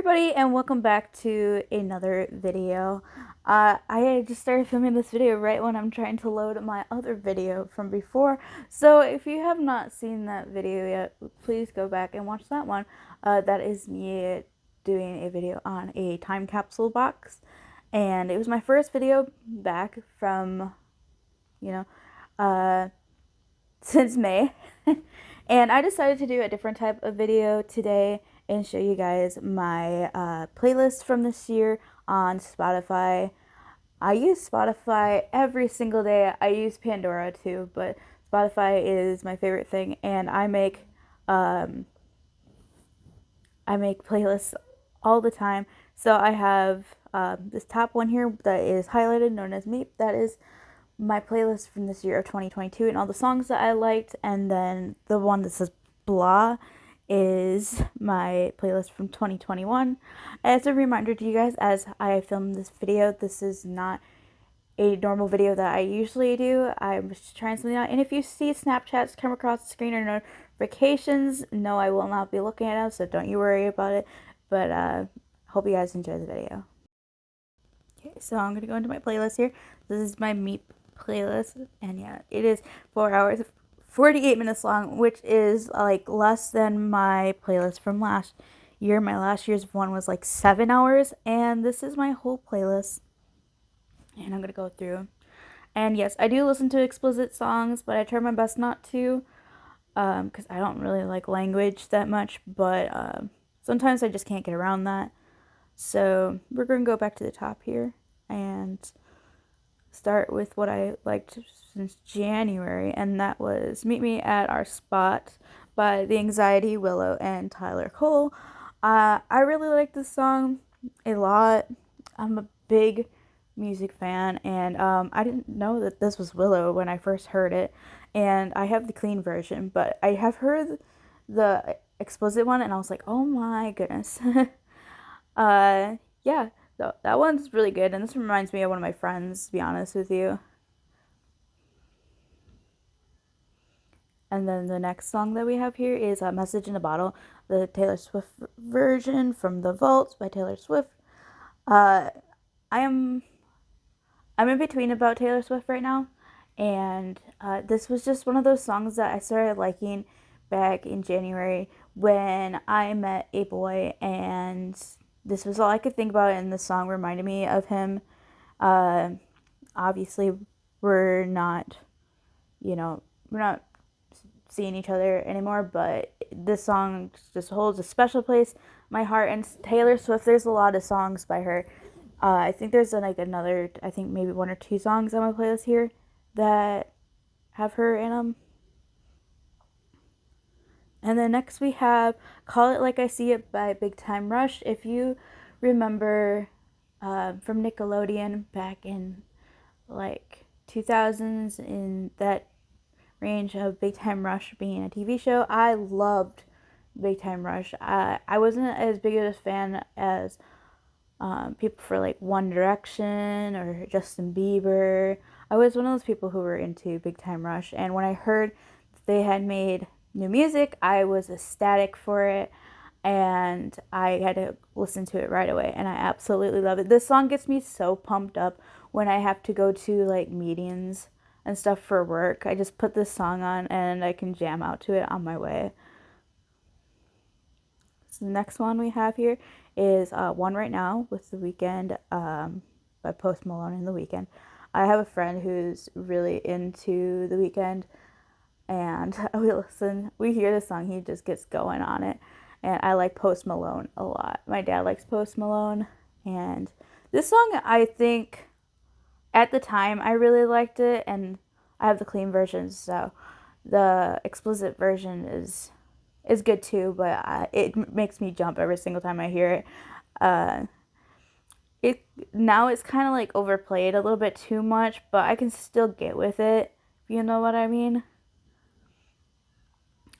everybody, and welcome back to another video. I just started filming this video right when I'm trying to load my other video from before. So if you have not seen that video yet, please go back and watch that one. That is me doing a video on a time capsule box. And it was my first video back from, you know, since May. And I decided to do a different type of video today and show you guys my playlist from this year on Spotify. I use Spotify every single day. I use Pandora too, but Spotify is my favorite thing, and I make playlists all the time. So I have this top one here that is highlighted, known as Meep. That is my playlist from this year of 2022 and all the songs that I liked. And then the one that says blah is my playlist from 2021. As a reminder to you guys, as I filmed this video, this is not a normal video that I usually do. I'm just trying something out. And if you see Snapchats come across the screen or notifications, no, I will not be looking at them, so don't you worry about it. But hope you guys enjoy the video. Okay, so I'm going to go into my playlist here. This is my Meep playlist, and yeah, it is 4 hours 48 minutes long, which is like less than my playlist from last year. My last year's one was like 7 hours, and this is my whole playlist, and I'm gonna go through. And yes, I do listen to explicit songs, but I try my best not to, because I don't really like language that much, but sometimes I just can't get around that. So we're gonna go back to the top here and start with what I liked since January, and that was Meet Me at Our Spot by The Anxiety, Willow, and Tyler Cole. I really like this song a lot. I'm a big music fan, and I didn't know that this was Willow when I first heard it, and I have the clean version, but I have heard the explicit one, and I was like, oh my goodness. Yeah, so that one's really good, and this reminds me of one of my friends, to be honest with you. And then the next song that we have here is a Message in a Bottle, the Taylor Swift version from The Vault by Taylor Swift. Uh, I'm in between about Taylor Swift right now, and this was just one of those songs that I started liking back in January when I met a boy, and this was all I could think about, and the song reminded me of him. Obviously, we're not, we're not seeing each other anymore, but this song just holds a special place in my heart. And Taylor Swift, there's a lot of songs by her. I think there's another, I think maybe one or two songs on my playlist here that have her in them. And then next we have Call It Like I See It by Big Time Rush. If you remember from Nickelodeon back in like 2000s, in that range of Big Time Rush being a TV show, I loved Big Time Rush. I wasn't as big of a fan as people for like One Direction or Justin Bieber. I was one of those people who were into Big Time Rush, and when I heard they had made new music, I was ecstatic for it, and I had to listen to it right away, and I absolutely love it. This song gets me so pumped up when I have to go to like meetings and stuff for work. I just put this song on and I can jam out to it on my way. So the next one we have here is One Right Now with The Weeknd, by Post Malone and The Weeknd. I have a friend who's really into The Weeknd, and we hear this song, he just gets going on it. And I like Post Malone a lot. My dad likes Post Malone, and this song, I think at the time I really liked it, and I have the clean version, so the explicit version is good too, but it makes me jump every single time I hear it. It now it's kind of like overplayed a little bit too much, but I can still get with it, if you know what I mean.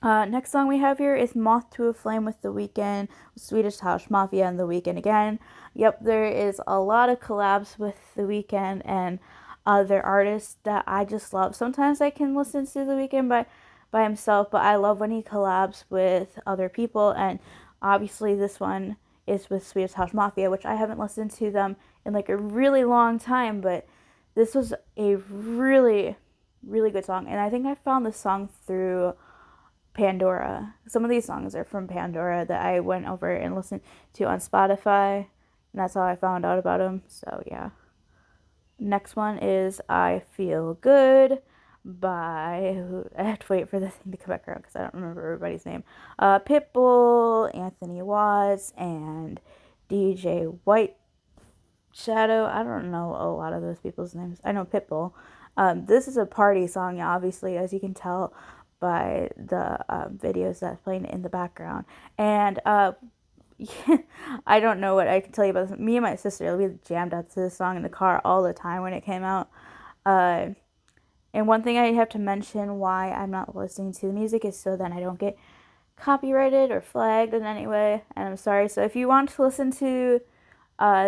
Next song we have here is Moth to a Flame with The Weeknd, Swedish House Mafia, and The Weeknd again. Yep, there is a lot of collabs with The Weeknd and other artists that I just love. Sometimes I can listen to The Weeknd by himself, but I love when he collabs with other people, and obviously this one is with Swedish House Mafia, which I haven't listened to them in like a really long time, but this was a really, really good song. And I think I found this song through Pandora. Some of these songs are from Pandora that I went over and listened to on Spotify, and that's how I found out about them. So yeah. Next one is I Feel Good by, I have to wait for the thing to come back around because I don't remember everybody's name. Pitbull, Anthony Watts, and DJ White Shadow. I don't know a lot of those people's names. I know Pitbull. This is a party song, obviously, as you can tell by the videos that's playing in the background. And I don't know what I can tell you about this. Me and my sister, we jammed out to this song in the car all the time when it came out. And one thing I have to mention why I'm not listening to the music is so that I don't get copyrighted or flagged in any way. And I'm sorry. So if you want to listen to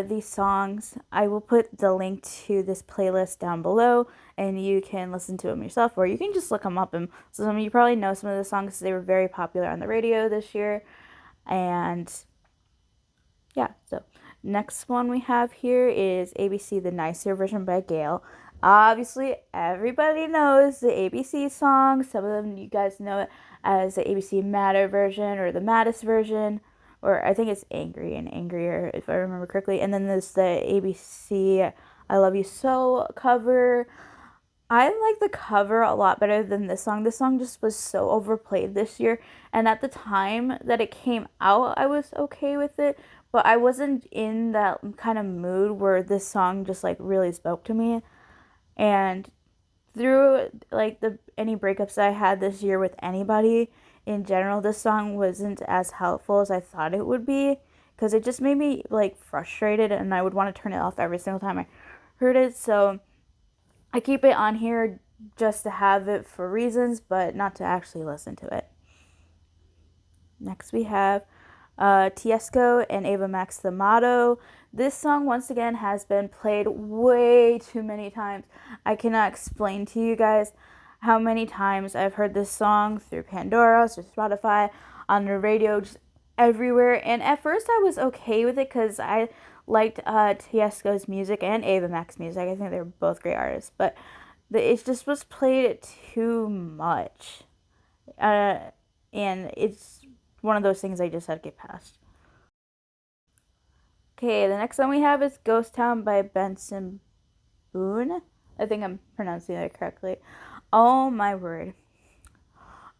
these songs, I will put the link to this playlist down below, and you can listen to them yourself, or you can just look them up. And so some of you probably know some of the songs. They were very popular on the radio this year. And yeah, so next one we have here is ABC The Nicer Version by Gayle. Obviously, everybody knows the ABC song. Some of them you guys know it as the ABC Madder version or the Maddest version, or I think it's Angry and Angrier if I remember correctly. And then there's the ABC I Love You So cover. I like the cover a lot better than this song. This song just was so overplayed this year, and at the time that it came out, I was okay with it, but I wasn't in that kind of mood where this song just like really spoke to me. And through like any breakups I had this year with anybody in general, this song wasn't as helpful as I thought it would be, because it just made me like frustrated, and I would want to turn it off every single time I heard it. So I keep it on here just to have it for reasons, but not to actually listen to it. Next we have Tiesto and Ava Max, The Motto. This song, once again, has been played way too many times. I cannot explain to you guys how many times I've heard this song through Pandora, through Spotify, on the radio, just everywhere. And at first I was okay with it because I liked Tiesto's music and Ava Max's music. I think they're both great artists, but it just was played too much. And it's one of those things I just had to get past. Okay, the next one we have is Ghost Town by Benson Boone. I think I'm pronouncing that correctly. Oh my word.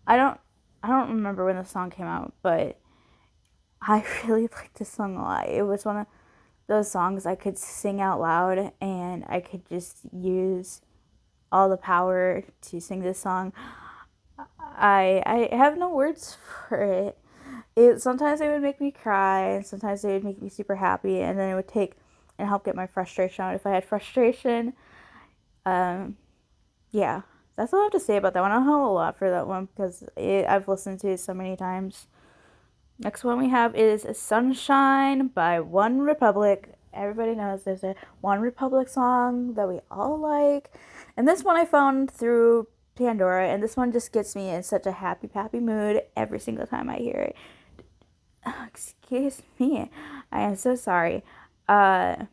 I don't remember when the song came out, but I really liked this song a lot. It was one of those songs I could sing out loud, and I could just use all the power to sing this song. I have no words for it. Sometimes it would make me cry, and sometimes it would make me super happy, and then it would take and help get my frustration out if I had frustration. Yeah, that's all I have to say about that one. I don't have a lot for that one because I've listened to it so many times. Next one we have is Sunshine by One Republic. Everybody knows there's a One Republic song that we all like. And this one I found through Pandora, and this one just gets me in such a happy, happy mood every single time I hear it. Excuse me. I am so sorry. I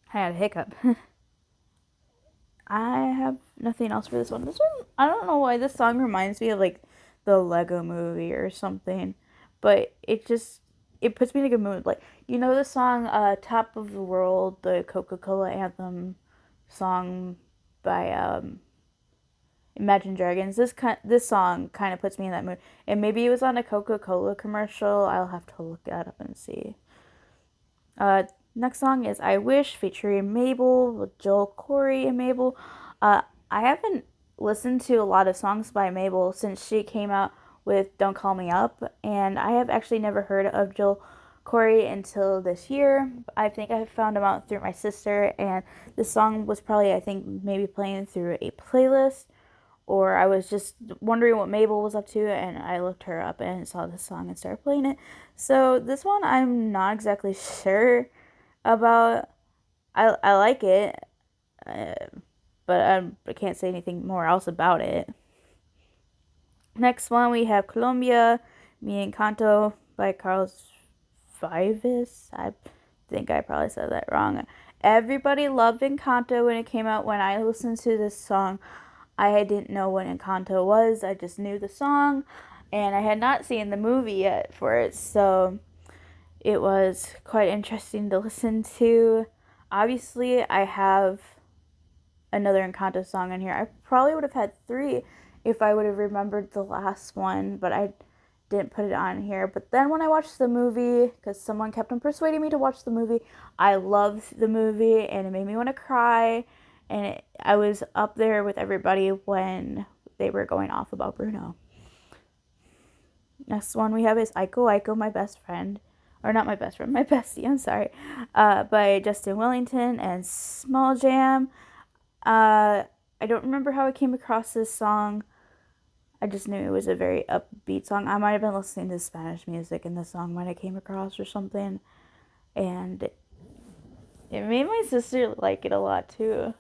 had a hiccup. I have nothing else for this one. This one, I don't know why this song reminds me of like the Lego movie or something, but it puts me in a good mood. Like, you know the song Top of the World, the Coca-Cola anthem song by Imagine Dragons. This song kind of puts me in that mood. And maybe it was on a Coca-Cola commercial. I'll have to look that up and see. Next song is I Wish featuring Mabel with Joel Corey and Mabel. I haven't listened to a lot of songs by Mabel since she came out with Don't Call Me Up, and I have actually never heard of Joel Corey until this year. I think I found him out through my sister, and this song was probably, I think, maybe playing through a playlist, or I was just wondering what Mabel was up to, and I looked her up and saw this song and started playing it. So this one I'm not exactly sure about. I like it, but I can't say anything more else about it. Next one we have Colombia, Mi Encanto by Carlos Vivis. I think I probably said that wrong. Everybody loved Encanto when it came out. When I listened to this song, I didn't know what Encanto was. I just knew the song, and I had not seen the movie yet for it, so it was quite interesting to listen to. Obviously, I have another Encanto song in here. I probably would have had 3 if I would have remembered the last one, but I didn't put it on here. But then when I watched the movie, because someone kept on persuading me to watch the movie, I loved the movie and it made me want to cry. And I was up there with everybody when they were going off about Bruno. Next one we have is Aiko Aiko, My Best Friend. Or not my best friend, my bestie, I'm sorry. By Justin Wellington and Small Jam. I don't remember how I came across this song. I just knew it was a very upbeat song. I might have been listening to Spanish music and the song might have came across or something. And it made my sister like it a lot too.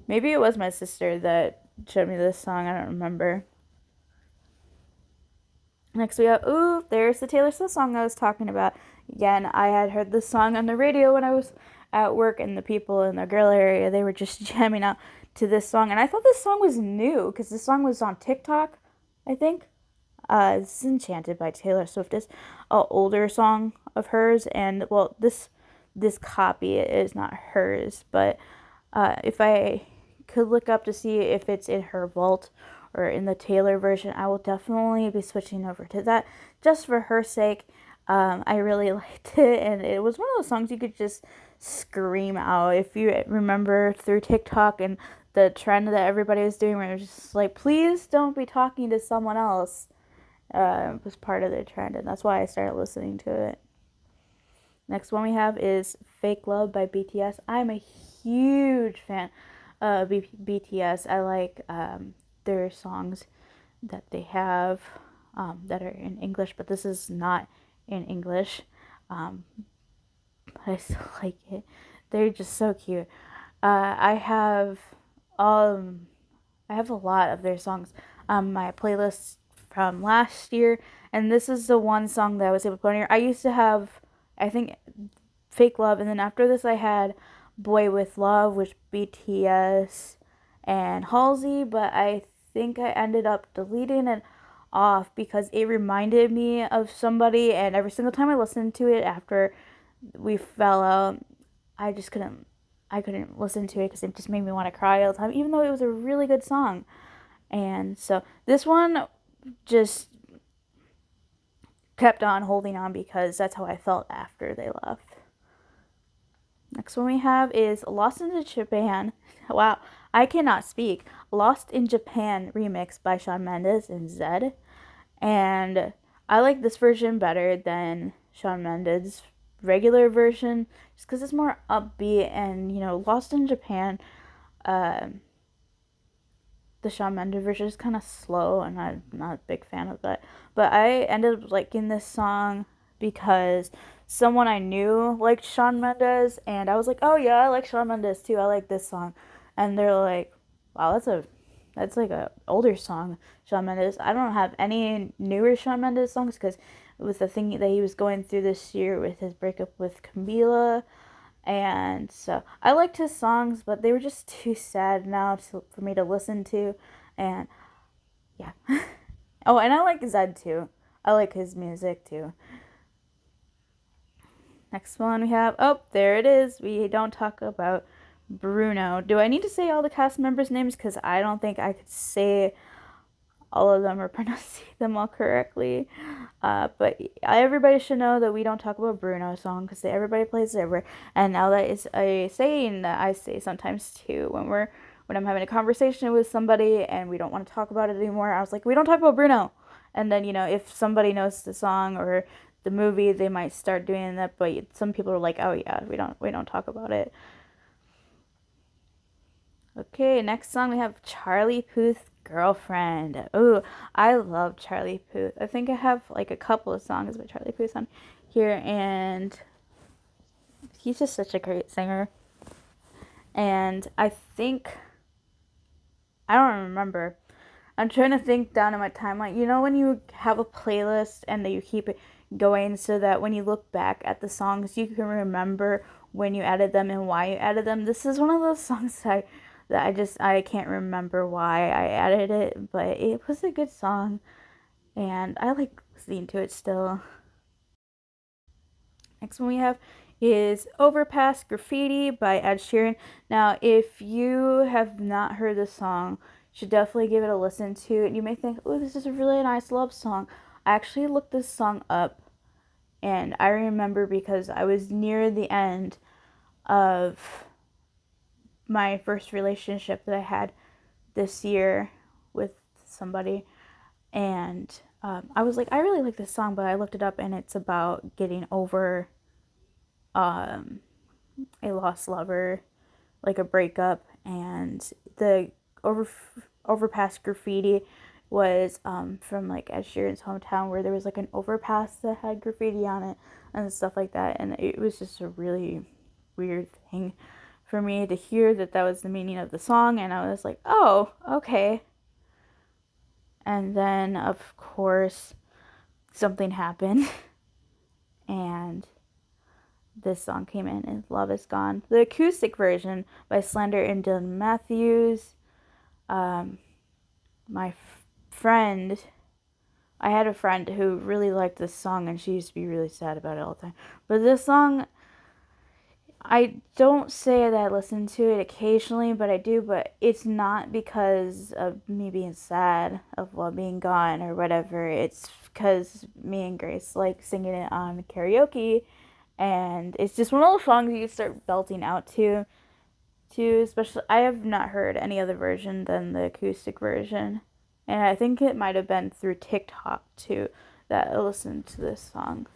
Maybe it was my sister that showed me this song. I don't remember. Next we have, ooh, there's the Taylor Swift song I was talking about. Again, I had heard this song on the radio when I was at work, and the people in the girl area, they were just jamming out to this song. And I thought this song was new, because this song was on TikTok, I think. It's Enchanted by Taylor Swift. It's an older song of hers, and, well, this copy is not hers, but if I could look up to see if it's in her vault or in the Taylor version, I will definitely be switching over to that just for her sake. I really liked it, and it was one of those songs you could just scream out. If you remember through TikTok and the trend that everybody was doing, where it was just like, please don't be talking to someone else, was part of the trend, and that's why I started listening to it. Next one we have is Fake Love by BTS. I'm a huge fan of BTS. I like their songs that they have that are in English, but this is not in English. But I still like it. They're just so cute. I have a lot of their songs on my playlist from last year, and this is the one song that I was able to put on here. I used to have, I think, Fake Love, and then after this I had Boy With Love, which BTS and Halsey, but I think I ended up deleting it off because it reminded me of somebody, and every single time I listened to it after we fell out, I couldn't listen to it because it just made me want to cry all the time, even though it was a really good song. And so this one just kept on holding on because that's how I felt after they left. Next one we have is Lost in Japan. Wow, I cannot speak. Lost in Japan remix by Shawn Mendes and Zedd. And I like this version better than Shawn Mendes' regular version just because it's more upbeat, and, you know, Lost in Japan, the Shawn Mendes version is kind of slow, and I'm not a big fan of that. But I ended up liking this song because someone I knew liked Shawn Mendes, and I was like, oh yeah, I like Shawn Mendes too. I like this song. And they're like, wow, that's like a older song, Shawn Mendes. I don't have any newer Shawn Mendes songs because with the thing that he was going through this year with his breakup with Camila. And so I liked his songs, but they were just too sad now for me to listen to. And yeah. Oh, and I like Zedd too. I like his music too. Next one we have, oh, there it is. We don't talk about Bruno. Do I need to say all the cast members' names? Because I don't think I could say all of them or pronounce them all correctly. But everybody should know that we don't talk about Bruno song because everybody plays it everywhere. And now that is a saying that I say sometimes too when I'm having a conversation with somebody and we don't want to talk about it anymore. I was like, we don't talk about Bruno. And then, you know, if somebody knows the song or the movie, they might start doing that. But some people are like, oh yeah, we don't talk about it. Okay, next song we have Charlie Puth, Girlfriend. Ooh, I love Charlie Puth. I think I have like a couple of songs by Charlie Puth on here, and he's just such a great singer. And I think, I don't remember. I'm trying to think down in my timeline. You know when you have a playlist and that you keep it, going so that when you look back at the songs, you can remember when you added them and why you added them. This is one of those songs that I can't remember why I added it, but it was a good song and I like listening to it still. Next one we have is Overpass Graffiti by Ed Sheeran. Now, if you have not heard this song, you should definitely give it a listen to. And you may think, oh, this is a really nice love song. I actually looked this song up, and I remember because I was near the end of my first relationship that I had this year with somebody, and I was like, I really like this song, but I looked it up, and it's about getting over um, a lost lover, like a breakup, and the over overpass graffiti was from like Ed Sheeran's hometown, where there was like an overpass that had graffiti on it and stuff like that, and it was just a really weird thing for me to hear that was the meaning of the song, and I was like, oh, okay. And then of course something happened and this song came in, and Love Is Gone, the acoustic version by Slender and Dylan Matthews. My friend, I had a friend who really liked this song, and she used to be really sad about it all the time. But this song, I don't say that I listen to it occasionally, but I do, but it's not because of me being sad of Love being gone or whatever. It's because me and Grace like singing it on karaoke, and it's just one of those songs you start belting out to especially. I have not heard any other version than the acoustic version, and I think it might have been through TikTok too that I listened to this song.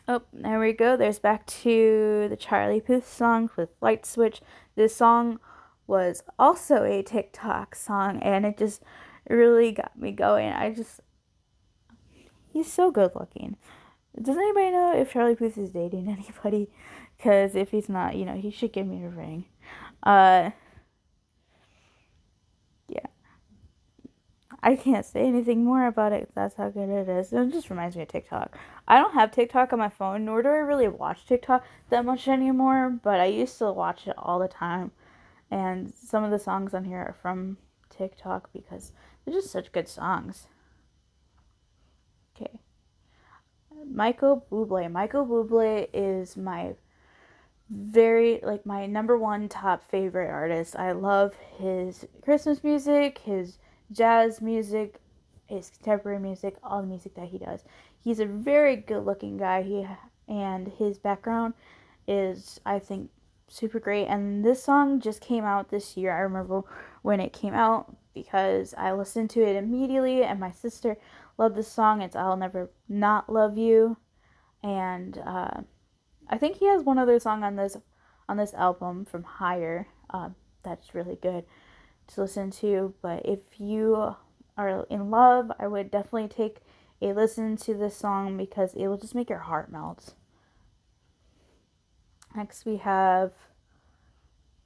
Oh, there we go. There's back to the Charlie Puth song with Light Switch. This song was also a TikTok song, and it just really got me going. He's so good looking. Does anybody know if Charlie Puth is dating anybody? Because if he's not, he should give me a ring. Yeah. I can't say anything more about it. That's how good it is. It just reminds me of TikTok. I don't have TikTok on my phone, nor do I really watch TikTok that much anymore, but I used to watch it all the time. And some of the songs on here are from TikTok because they're just such good songs. Okay. Michael Bublé. Michael Bublé is my my number one top favorite artist. I love his Christmas music, his jazz music, his contemporary music, all the music that he does. He's a very good looking guy. And his background is, I think, super great. And this song just came out this year. I remember when it came out because I listened to it immediately, and my sister loved this song. It's I'll Never Not Love You. And I think he has one other song on this album from Higher that's really good to listen to. But if you are in love, I would definitely take a listen to this song because it will just make your heart melt. Next we have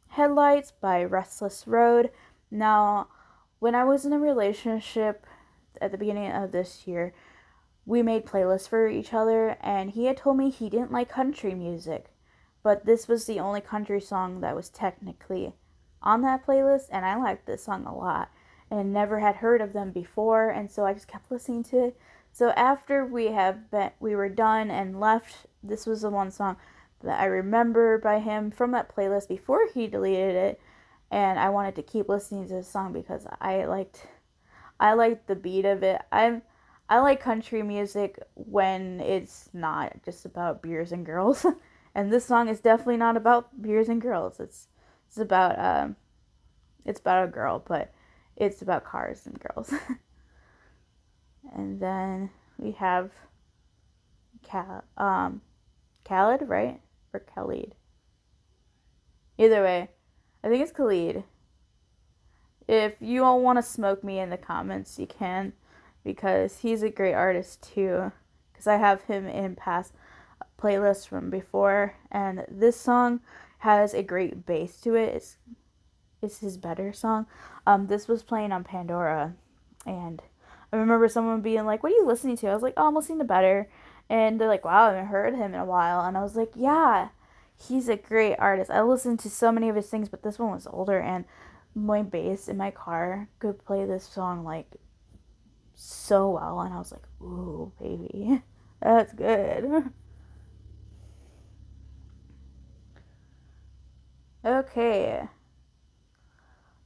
Headlights by Restless Road. Now, when I was in a relationship at the beginning of this year, we made playlists for each other, and he had told me he didn't like country music, but this was the only country song that was technically on that playlist, and I liked this song a lot and never had heard of them before, and so I just kept listening to it. So after we were done and left, this was the one song that I remember by him from that playlist before he deleted it, and I wanted to keep listening to this song because I liked the beat of it. I like country music when it's not just about beers and girls, and this song is definitely not about beers and girls. It's about a girl, but it's about cars and girls. And then we have Khalid, right? Or Khalid. Either way, I think it's Khalid. If you all want to smoke me in the comments, you can, because he's a great artist too. Because I have him in past playlists from before, and this song has a great bass to it. It's his better song. This was playing on Pandora, and I remember someone being like, "What are you listening to?" I was like, "Oh, I'm listening to Better," and they're like, "Wow, I haven't heard him in a while," and I was like, "Yeah, he's a great artist. I listened to so many of his things, but this one was older, and my bass in my car could play this song like so well, and I was like, ooh, baby, that's good." Okay,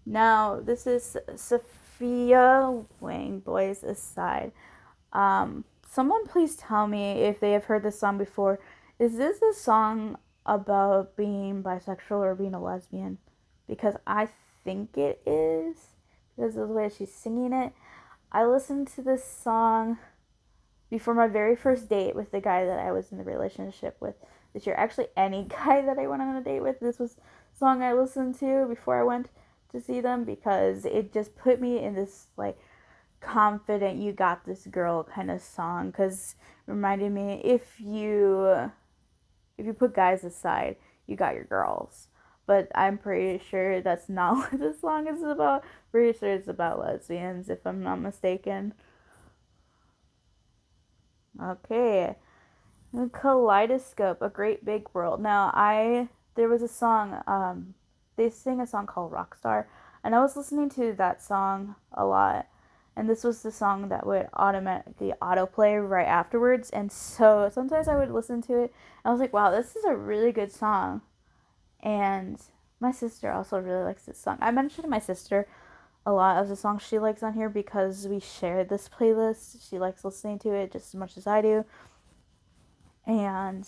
now this is Sophia Wang, Boys Aside. Someone please tell me if they have heard this song before. Is this a song about being bisexual or being a lesbian? Because I think it is, because of the way she's singing it. I listened to this song before my very first date with the guy that I was in the relationship with this year. Actually, any guy that I went on a date with, this was a song I listened to before I went to see them, because it just put me in this like confident, you got this girl kind of song, because reminded me, if you put guys aside, you got your girls. But I'm pretty sure that's not what this song is about. Pretty sure it's about lesbians, if I'm not mistaken. Okay, Kaleidoscope, A Great Big World. Now, there was a song, they sing a song called Rockstar, and I was listening to that song a lot, and this was the song that would automatically autoplay right afterwards, and so sometimes I would listen to it, and I was like, wow, this is a really good song, and my sister also really likes this song. I mentioned to my sister a lot of the songs she likes on here because we share this playlist. She likes listening to it just as much as I do, and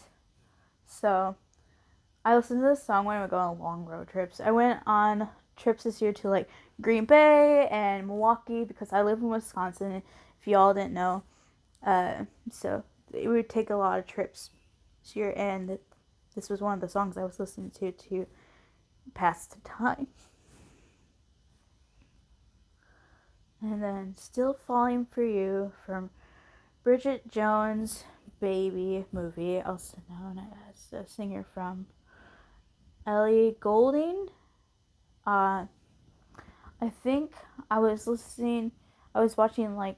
so I listen to this song when I go on long road trips. I went on trips this year to like Green Bay and Milwaukee because I live in Wisconsin. If y'all didn't know, so we would take a lot of trips this year, and this was one of the songs I was listening to pass the time. And then Still Falling for You from Bridget Jones' Baby movie, also known as a singer from Ellie Goulding. Uh, I think I was listening. I was watching I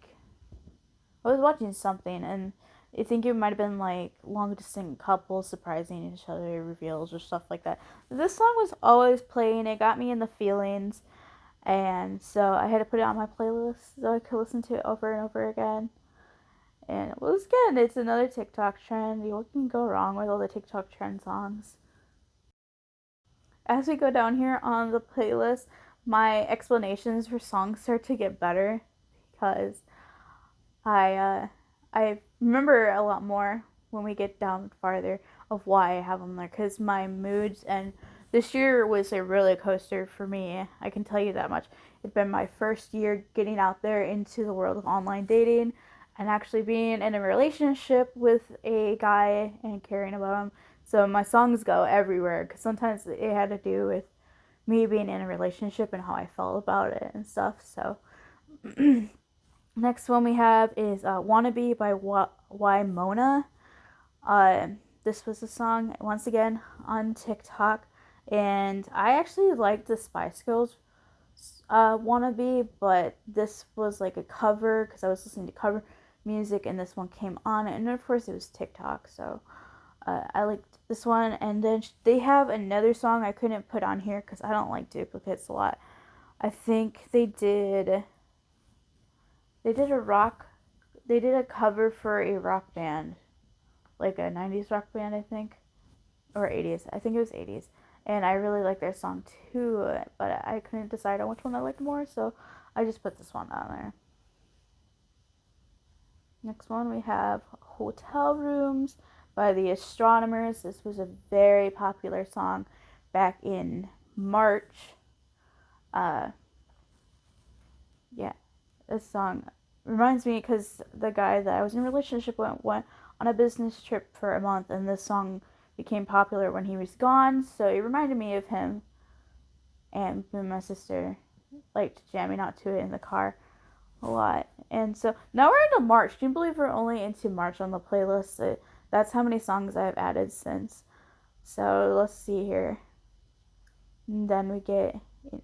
was watching something, and I think it might have been like long distance couples surprising each other reveals or stuff like that. This song was always playing. It got me in the feelings, and so I had to put it on my playlist so I could listen to it over and over again. And it was good. It's another TikTok trend. What can go wrong with all the TikTok trend songs? As we go down here on the playlist, my explanations for songs start to get better because I uh, I remember a lot more when we get down farther of why I have them there, because my moods, and this year was a roller coaster for me. I can tell you that much. It's been my first year getting out there into the world of online dating and actually being in a relationship with a guy and caring about him. So my songs go everywhere because sometimes it had to do with me being in a relationship and how I felt about it and stuff. So next one we have is Wannabe by Wymona. Uh, this was a song, once again, on TikTok. And I actually liked the Spice Girls Wannabe, but this was like a cover because I was listening to cover music and this one came on. And of course, it was TikTok. So I liked this one. And then they have another song I couldn't put on here because I don't like duplicates a lot. I think they did a rock. They did a cover for a rock band, like a '90s rock band, I think, or '80s. I think it was '80s, and I really like their song too. But I couldn't decide on which one I liked more, so I just put this one on there. Next one we have Hotel Rooms by the Astronomers. This was a very popular song back in March. Uh, yeah, this song reminds me because the guy that I was in a relationship with went on a business trip for a month, and this song became popular when he was gone. So it reminded me of him, and me and my sister liked jamming out to it in the car a lot. And so now we're into March. Can you believe we're only into March on the playlist? That's how many songs I've added since. So let's see here. And then we get,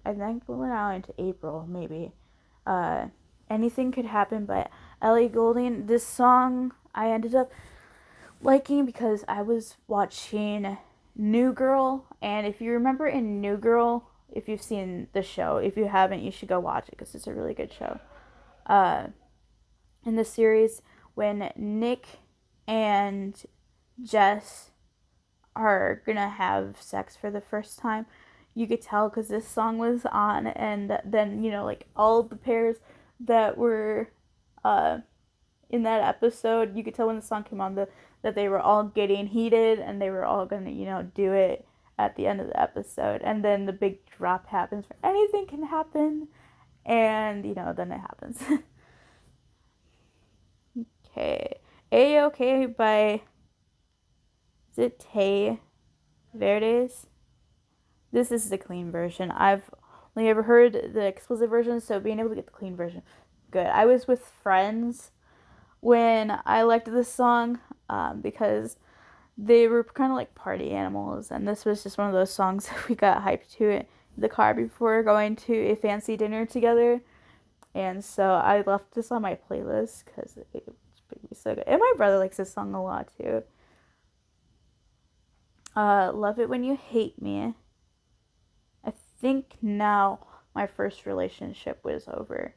I think we're now into April, maybe. Uh, Anything Could Happen by Ellie Goulding. This song I ended up liking because I was watching New Girl, and if you remember in New Girl, if you've seen the show, if you haven't, you should go watch it because it's a really good show. In the series, when Nick and Jess are gonna have sex for the first time, you could tell because this song was on, and then like all the pairs that were in that episode, you could tell when the song came on that they were all getting heated and they were all gonna do it at the end of the episode, and then the big drop happens where anything can happen, and then it happens. Okay, A-OK by, is it Tay Verdes? This is the clean version. I've only ever heard the explicit version, so being able to get the clean version, good. I was with friends when I liked this song because they were kind of like party animals, and this was just one of those songs that we got hyped to in the car before going to a fancy dinner together, and so I left this on my playlist because it was so good. And my brother likes this song a lot too. Love It When You Hate Me. I think now my first relationship was over.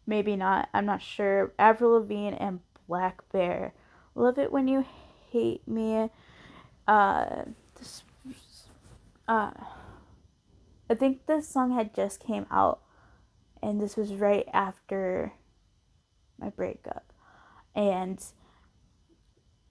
Maybe not. I'm not sure. Avril Lavigne and Black Bear. Love It When You Hate Me. I think this song had just came out, and this was right after my breakup. And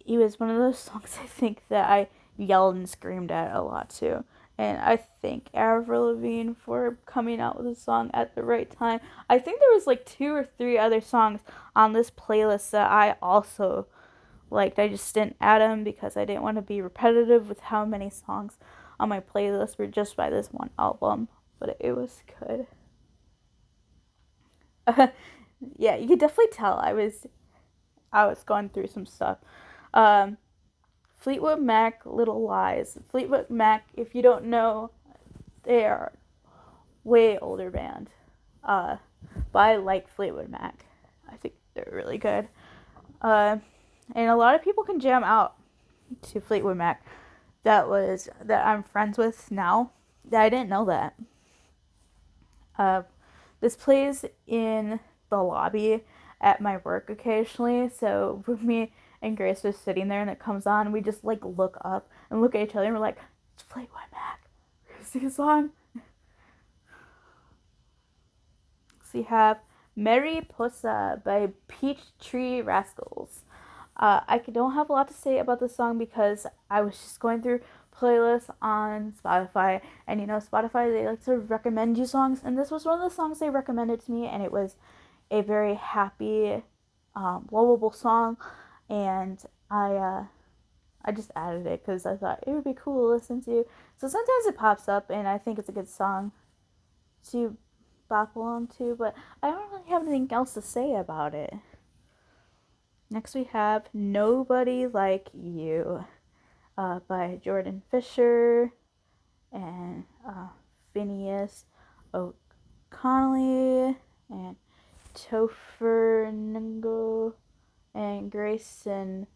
it was one of those songs I think that I yelled and screamed at a lot too. And I thank Avril Lavigne for coming out with a song at the right time. I think there was like 2 or 3 other songs on this playlist that I also liked. I just didn't add them because I didn't want to be repetitive with how many songs on my playlist were just by this one album. But it was good. Yeah, you could definitely tell I was going through some stuff. Fleetwood Mac, Little Lies. Fleetwood Mac, if you don't know, they are way older band. But I like Fleetwood Mac. I think they're really good. And a lot of people can jam out to Fleetwood Mac that I'm friends with now. I didn't know that. This plays in the lobby at my work occasionally, so me and Grace was sitting there and it comes on and we just like look up and look at each other and we're like, it's Fleetwood Mac. Sing a song. So you have Mariposa by Peachtree Rascals. I don't have a lot to say about this song because I was just going through playlists on Spotify, and Spotify, they like to recommend you songs, and this was one of the songs they recommended to me, and it was a very happy, lovable song, and I just added it because I thought it would be cool to listen to. So sometimes it pops up, and I think it's a good song to bop along to, but I don't really have anything else to say about it. Next we have Nobody Like You by Jordan Fisher and Phineas O'Connelly and Topher Ningo and Grayson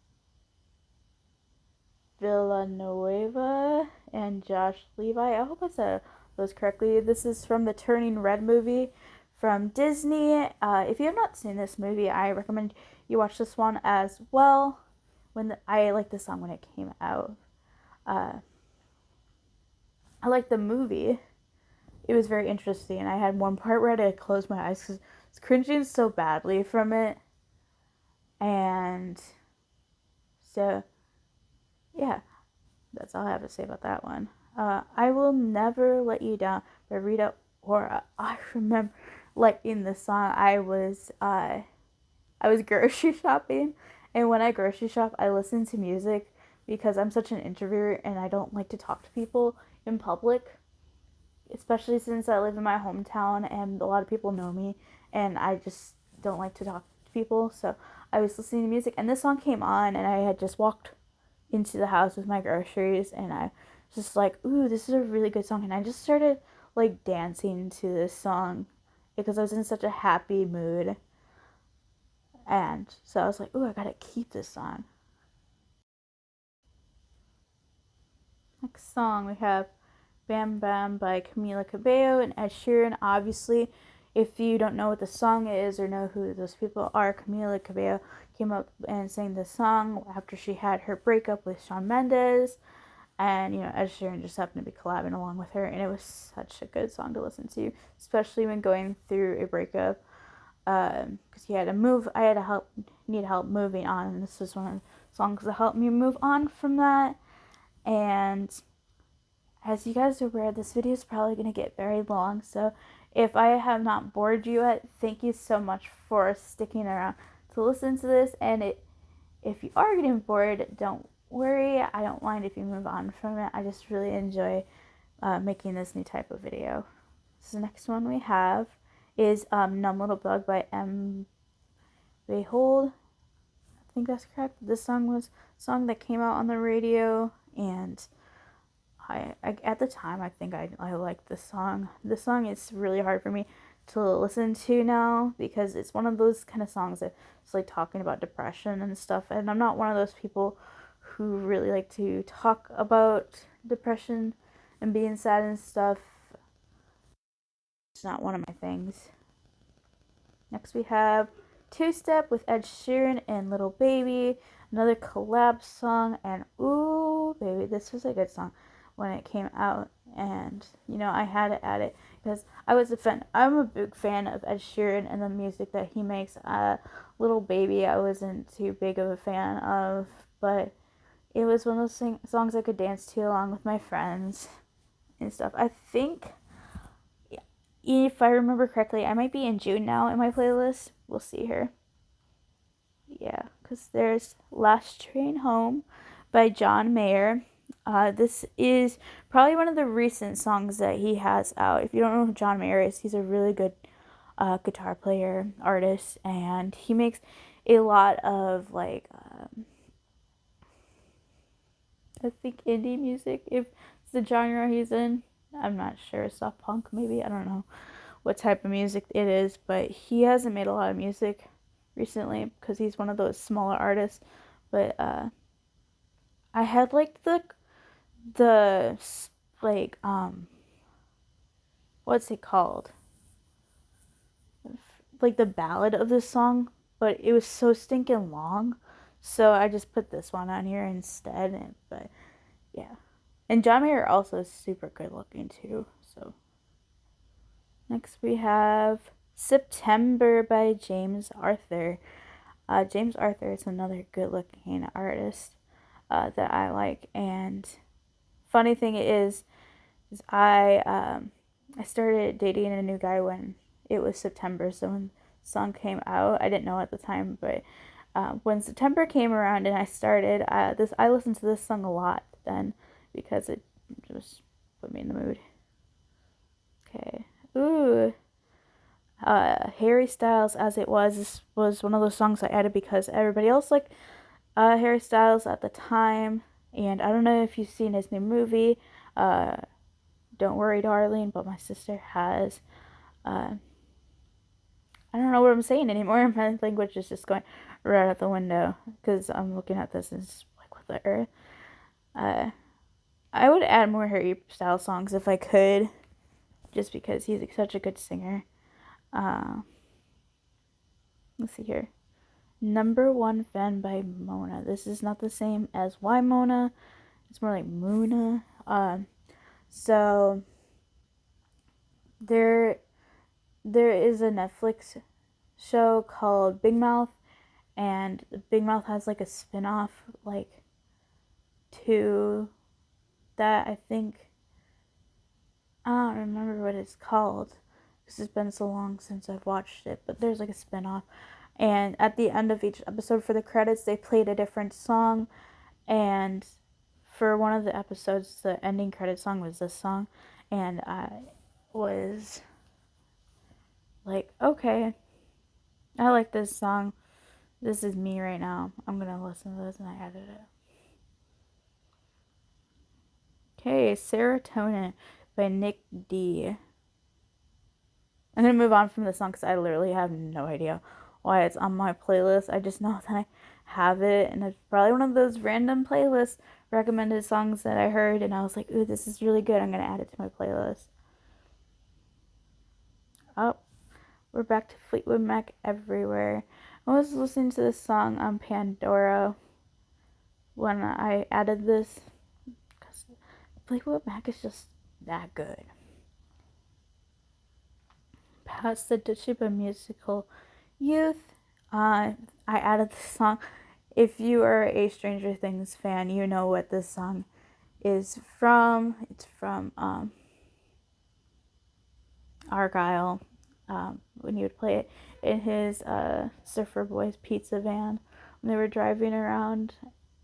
Villanueva and Josh Levi. I hope I said those correctly. This is from the Turning Red movie from Disney. If you have not seen this movie, I recommend you watch this one as well. I liked the song when it came out. I liked the movie. It was very interesting. I had one part where I had to close my eyes because I was cringing so badly from it. And so, yeah, that's all I have to say about that one. I Will Never Let You Down by Rita Ora. I remember liking this song. I was grocery shopping, and when I grocery shop, I listen to music because I'm such an introvert and I don't like to talk to people in public, especially since I live in my hometown and a lot of people know me, and I just don't like to talk to people. So I was listening to music, and this song came on, and I had just walked into the house with my groceries, and I was just like, ooh, this is a really good song, and I just started like dancing to this song, because I was in such a happy mood. And so I was like, ooh, I gotta keep this on. Next song we have Bam Bam by Camila Cabello and Ed Sheeran. Obviously, if you don't know what the song is or know who those people are, Camila Cabello came up and sang this song after she had her breakup with Shawn Mendes. And, Ed Sheeran just happened to be collabing along with her. And it was such a good song to listen to, especially when going through a breakup. Because I had to need help moving on. And this was one of the songs that helped me move on from that. And as you guys are aware, this video is probably going to get very long, so if I have not bored you yet, thank you so much for sticking around to listen to this. And if you are getting bored, don't worry, I don't mind if you move on from it. I just really enjoy making this new type of video. So the next one we have is Numb Little Bug by M. Behold. I think that's correct. This song was a song that came out on the radio, and I at the time I think I liked this song. This song is really hard for me to listen to now because it's one of those kind of songs that it's like talking about depression and stuff, and I'm not one of those people who really like to talk about depression and being sad and stuff. It's not one of my things. Next we have Two Step with Ed Sheeran and Little Baby, another collab song, and ooh baby, this was a good song when it came out, and I had to add it because I'm a big fan of Ed Sheeran and the music that he makes. Little Baby I wasn't too big of a fan of, but it was one of those songs I could dance to along with my friends and stuff. I think, if I remember correctly, I might be in June now in my playlist. We'll see here. Yeah, because there's Last Train Home by John Mayer. This is probably one of the recent songs that he has out. If you don't know who John Mayer is, he's a really good guitar player, artist, and he makes a lot of I think indie music, if it's the genre he's in. I'm not sure, soft punk maybe, I don't know what type of music it is, but he hasn't made a lot of music recently because he's one of those smaller artists. But I had the what's it called, like the ballad of this song, but it was so stinking long, so I just put this one on here instead. But yeah, and John Mayer also is super good looking too. So next we have September by James Arthur. James Arthur is another good looking artist that I like. And funny thing is I started dating a new guy when it was September. So when the song came out, I didn't know at the time, but when September came around and I started I listened to this song a lot then because it just put me in the mood. Okay. Ooh. Harry Styles, As It Was. This was one of those songs I added because everybody else liked Harry Styles at the time. And I don't know if you've seen his new movie, Don't Worry Darling, but my sister has. I don't know what I'm saying anymore. My language is just going right out the window because I'm looking at this and it's like, what the earth? I would add more Harry Styles songs if I could, just because he's such a good singer. Let's see here. Number One Fan by Mona. This is not the same as Why Mona. It's more like Mona. So there is a Netflix show called Big Mouth, and Big Mouth has like a spin-off to that. I think I don't remember what it's called because it's been so long since I've watched it, but there's like a spin-off, and at the end of each episode for the credits they played a different song, and for one of the episodes the ending credit song was this song, and I was like, okay, I like this song, this is me right now, I'm gonna listen to this, and I added it. Okay, Serotonin by Nick D. I'm going to move on from this song because I literally have no idea why it's on my playlist. I just know that I have it, and it's probably one of those random playlist recommended songs that I heard, and I was like, ooh, this is really good. I'm going to add it to my playlist. Oh, we're back to Fleetwood Mac Everywhere. I was listening to this song on Pandora when I added this because Fleetwood Mac is just that good. Past the Toshiba Musical Youth, I added this song. If you are a Stranger Things fan, you know what this song is from. It's from Argyle, when he would play it in his Surfer Boys pizza van when they were driving around,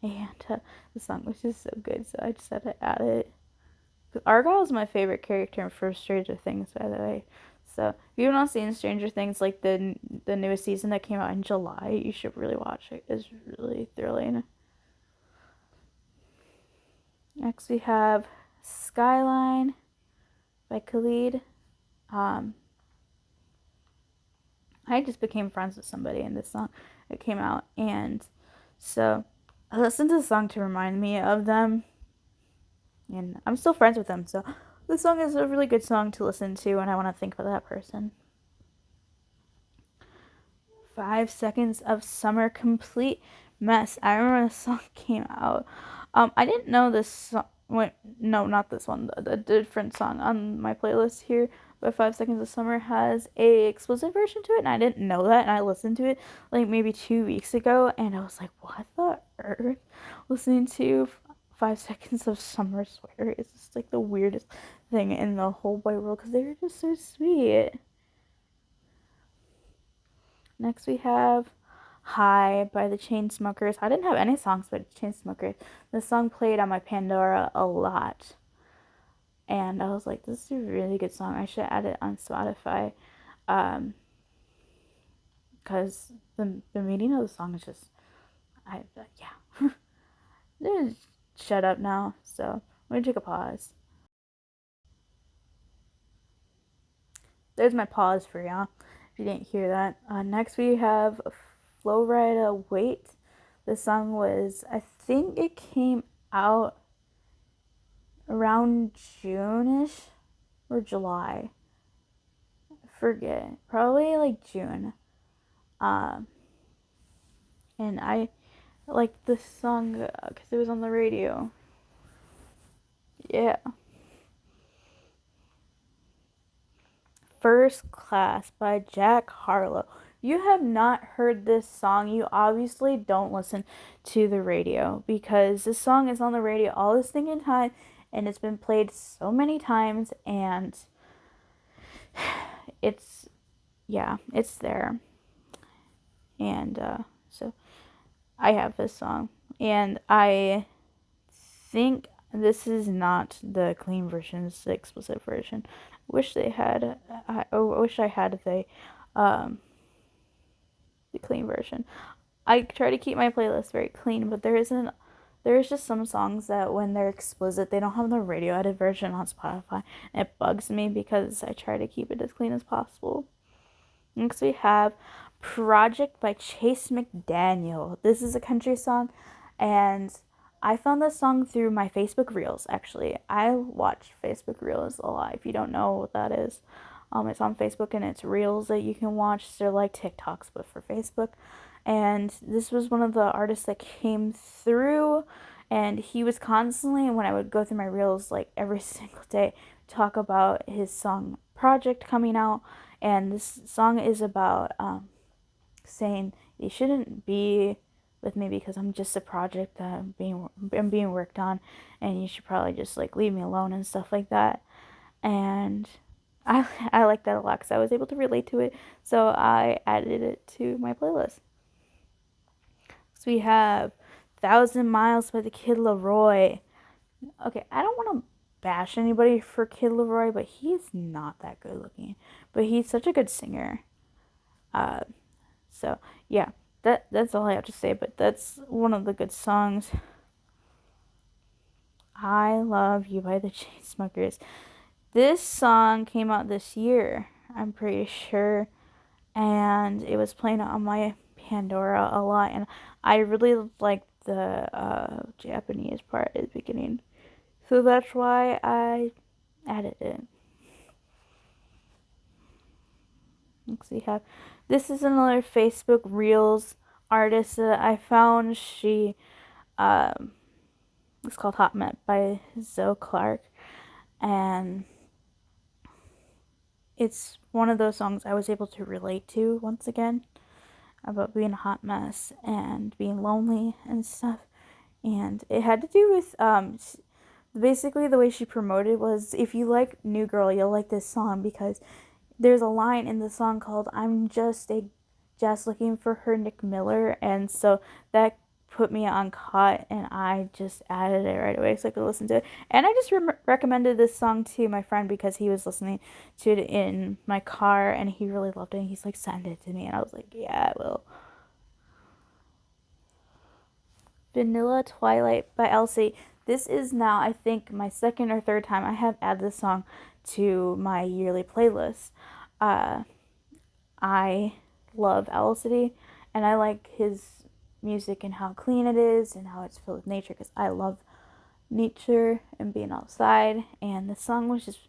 and the song was just so good, so I just had to add it. Argyle is my favorite character from Stranger Things, by the way. So if you've not seen Stranger Things, like the newest season that came out in July, you should really watch it. It's really thrilling. Next we have Skyline by Khalid. I just became friends with somebody in this song that came out, and so I listened to the song to remind me of them, and I'm still friends with them, so this song is a really good song to listen to when I want to think of that person. 5 Seconds of Summer, Complete Mess. I remember this song came out. I didn't know this song. Wait, no, not this one. The different song on my playlist here, but 5 Seconds of Summer has a explicit version to it, and I didn't know that. And I listened to it like maybe 2 weeks ago, and I was like, "What the earth?" Listening to 5 Seconds of Summer Sweater is just like the weirdest thing in the whole wide world because they're just so sweet. Next we have High by the Chainsmokers. I didn't have any songs by the Chainsmokers. This song played on my Pandora a lot. And I was like, this is a really good song. I should add it on Spotify. Because the meaning of the song is just, yeah. Shut up now. So I'm going to take a pause. There's my pause for y'all, if you didn't hear that. Next we have Flo Rida Wait. This song was, I think it came out around June-ish or July. I forget. Probably like June. And I liked this song because it was on the radio. Yeah. First Class by Jack Harlow. You have not heard this song, you obviously don't listen to the radio because this song is on the radio all this stinking time and it's been played so many times and it's there. And so I have this song and I think this is not the clean version, it's the explicit version. I wish I had the clean version. I try to keep my playlist very clean, but there's just some songs that when they're explicit, they don't have the radio edit version on Spotify. And it bugs me because I try to keep it as clean as possible. Next we have Project by Chase McDaniel. This is a country song, and I found this song through my Facebook Reels, actually. I watch Facebook Reels a lot, if you don't know what that is. It's on Facebook, and it's Reels that you can watch. They're like TikToks, but for Facebook. And this was one of the artists that came through, and he was constantly, when I would go through my Reels, like every single day, talk about his song Project coming out. And this song is about saying you shouldn't be with me because I'm just a project that I'm being worked on, and you should probably just like leave me alone and stuff like that. And I like that a lot because I was able to relate to it, so I added it to my playlist. So we have 1,000 Miles by the Kid Laroi. Okay, I don't want to bash anybody for Kid Laroi, but he's not that good looking. But he's such a good singer. So yeah, that's all I have to say. But that's one of the good songs. I Love You by the Chainsmokers. This song came out this year. I'm pretty sure, and it was playing on my Pandora a lot, and I really liked the Japanese part at the beginning, so that's why I added it. Next we have, this is another Facebook Reels artist that I found. She it's called Hot Met by Zoe Clark, and it's one of those songs I was able to relate to once again, about being a hot mess and being lonely and stuff. And it had to do with basically the way she promoted was, if you like New Girl, you'll like this song, because there's a line in the song called "I'm just a Jess looking for her Nick Miller," and so that put me on Caught, and I just added it right away so I could listen to it. And I just recommended this song to my friend because he was listening to it in my car and he really loved it, and he's like, send it to me, and I was like, yeah, I will. Vanilla Twilight by Elsie. This is now, I think, my second or third time I have added this song to my yearly playlist. I love Owl City, and I like his music and how clean it is and how it's filled with nature, because I love nature and being outside, and the song was just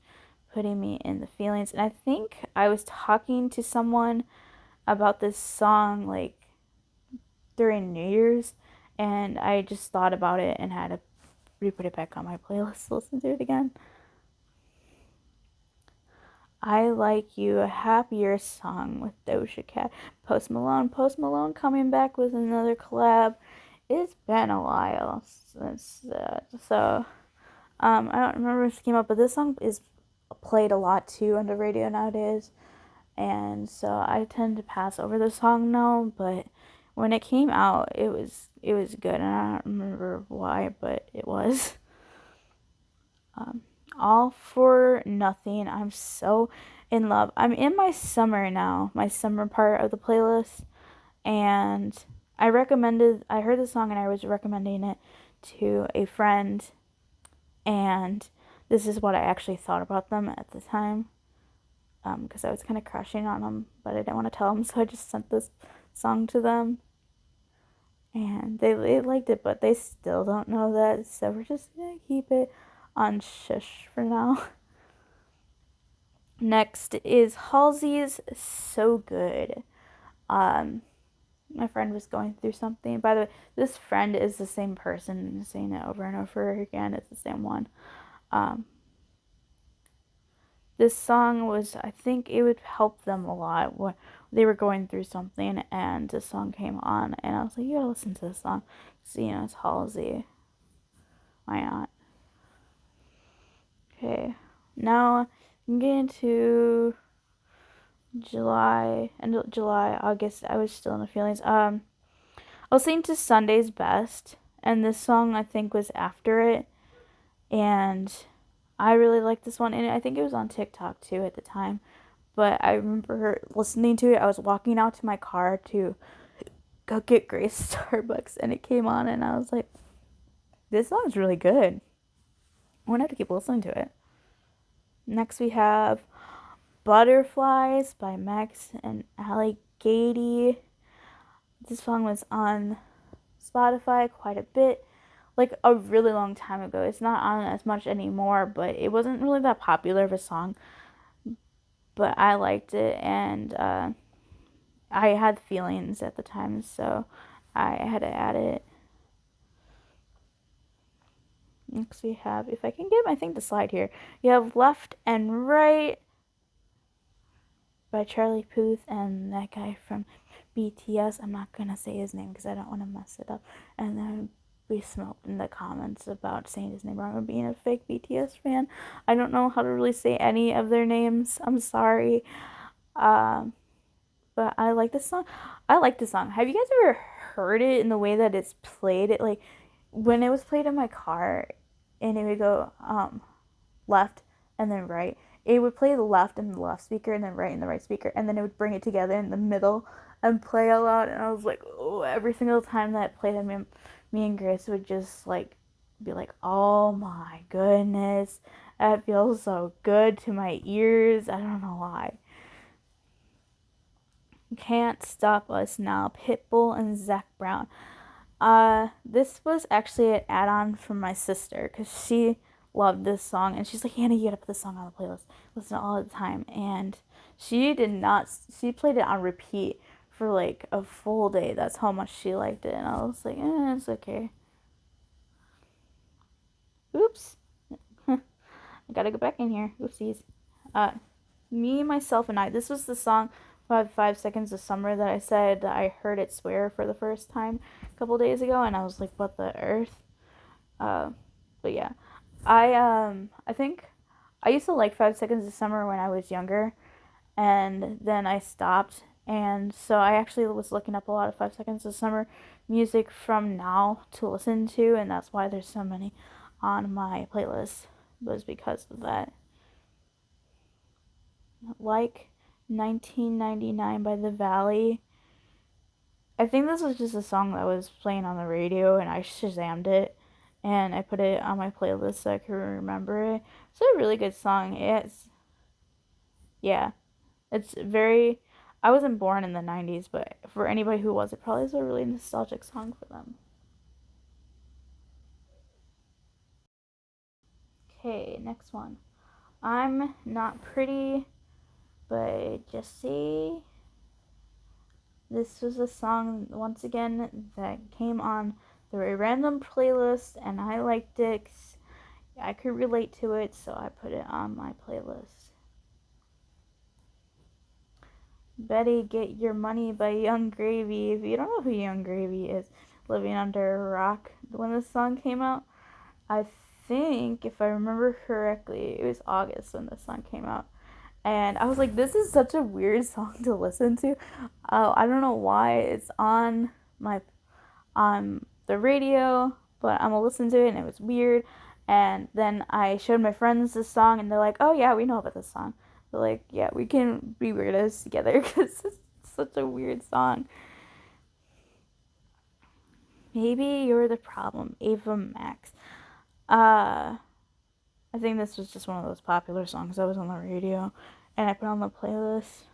putting me in the feelings. And I think I was talking to someone about this song like during New Year's, and I just thought about it and had to re-put it back on my playlist to listen to it again. I Like You, a Happier Song with Doja Cat. Post Malone. Post Malone coming back with another collab. It's been a while since that. So, I don't remember if it came up, but this song is played a lot too on the radio nowadays. And so I tend to pass over the song now, but when it came out, it was good, and I don't remember why, but it was. All for Nothing. I'm so in love. I'm in my summer now, my summer part of the playlist, and I heard the song and I was recommending it to a friend, and this is what I actually thought about them at the time, because I was kind of crushing on them, but I didn't want to tell them, so I just sent this song to them, and they liked it, but they still don't know that, so we're just gonna keep it on shush for now. Next is Halsey's So Good. My friend was going through something. By the way, this friend is the same person saying it over and over again. It's the same one. This song was, I think it would help them a lot when they were going through something, and this song came on, and I was like, you gotta listen to this song. So, it's Halsey. Why not? Okay, now I'm getting to end of July, August. I was still in the feelings. I was listening to Sunday's Best, and this song I think was after it, and I really liked this one, and I think it was on TikTok too at the time. But I remember listening to it. I was walking out to my car to go get Grace Starbucks, and it came on, and I was like, this song's really good. I'm gonna have to keep listening to it. Next we have Butterflies by Max and Ali Gady. This song was on Spotify quite a bit, like a really long time ago. It's not on as much anymore, but it wasn't really that popular of a song. But I liked it, and I had feelings at the time, so I had to add it. Next we have, if I can get the slide here, you have Left and Right by Charlie Puth and that guy from BTS. I'm not gonna say his name because I don't want to mess it up, and then we smoked in the comments about saying his name wrong or being a fake BTS fan. I don't know how to really say any of their names. I'm sorry. But I like this song. Have you guys ever heard it in the way that it's played? It, like, when it was played in my car, and it would go left and then right. It would play the left in the left speaker and then right in the right speaker, and then it would bring it together in the middle and play a lot. And I was like, oh, every single time that it played, me and Grace would just like be like, oh my goodness, that feels so good to my ears. I don't know why. Can't Stop Us Now, Pitbull and Zac Brown. This was actually an add-on from my sister because she loved this song and she's like, Hannah, you gotta put this song on the playlist. Listen all the time. And she did not, she played it on repeat for like a full day. That's how much she liked it. And I was like, it's okay. Oops. I gotta go back in here. Oopsies. Uh, Me, Myself, and I. This was the song 5 Seconds of Summer that I said that I heard it swear for the first time a couple days ago, and I was like, what the earth? But yeah, I think I used to like 5 Seconds of Summer when I was younger, and then I stopped. And so I actually was looking up a lot of 5 Seconds of Summer music from now to listen to, and that's why there's so many on my playlist, was because of that. Like 1999 by The Valley. I think this was just a song that was playing on the radio and I Shazammed it and I put it on my playlist so I could remember it. It's a really good song. Yeah, it's very, I wasn't born in the 90s, but for anybody who was, it probably is a really nostalgic song for them. Okay, next one. I'm Not Pretty by Jessie. This was a song, once again, that came on the random playlist, and I liked it. I could relate to it, so I put it on my playlist. Betty, Get Your Money by Young Gravy. If you don't know who Young Gravy is, living under a rock. When this song came out, I think, if I remember correctly, it was August when this song came out. And I was like, this is such a weird song to listen to. I don't know why it's my on the radio, but I'm gonna listen to it, and it was weird. And then I showed my friends this song, and they're like, "Oh yeah, we know about this song." They're like, "Yeah, we can be weirdos together because it's such a weird song." Maybe You're the Problem, Ava Max. Uh, I think this was just one of those popular songs that was on the radio, and I put on the playlist.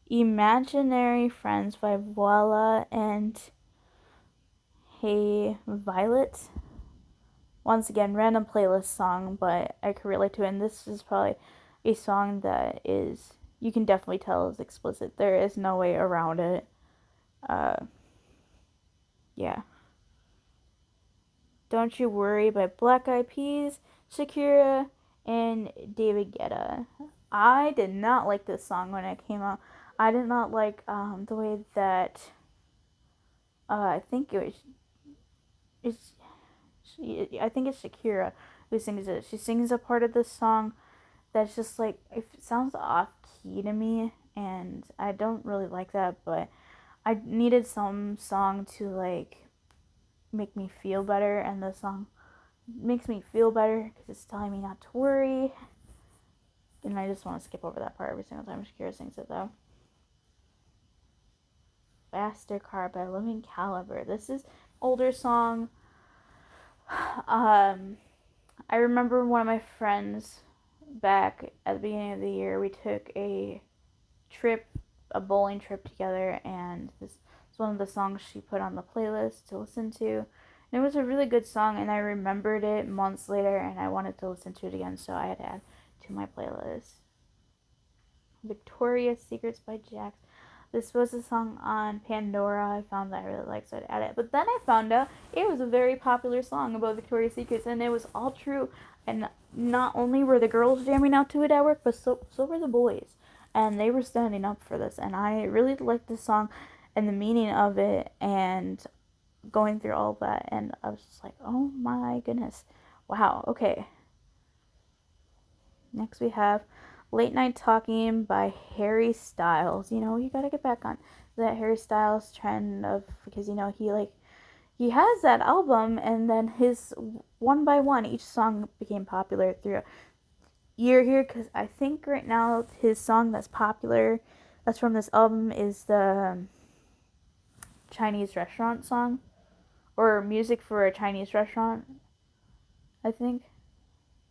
Imaginary Friends by Voila and Hey Violet. Once again, random playlist song, but I could relate to it. And this is probably a song that is, you can definitely tell is explicit. There is no way around it. Uh, yeah. Don't You Worry by Black Eyed Peas, Shakira, and David Guetta. I did not like this song when it came out. I did not like the way that I think it was. It's I think it's Shakira who sings it. She sings a part of this song that's just like, it sounds off key to me, and I don't really like that, but I needed some song to like make me feel better, and the song makes me feel better because it's telling me not to worry, and I just want to skip over that part every single time Shakira sings it though. Faster Car by Living Caliber. This is older song. um I remember one of my friends back at the beginning of the year, we took trip, a bowling trip together, and this is one of the songs she put on the playlist to listen to. And it was a really good song, and I remembered it months later, and I wanted to listen to it again, so I had to add to my playlist. Victoria's Secrets by Jax. This was a song on Pandora. I found that I really liked, so I'd add it. But then I found out it was a very popular song about Victoria's Secrets, and it was all true. And not only were the girls jamming out to it at work, but so were the boys, and they were standing up for this. And I really liked the song and the meaning of it, and going through all of that. And I was just like, oh my goodness, wow. Okay. Next we have Late Night Talking by Harry Styles. You know, you gotta get back on that Harry Styles trend of, because you know he has that album, and then his one by one each song became popular through a year here, because I think right now his song that's popular that's from this album is the Chinese restaurant song, or music for a Chinese restaurant, I think.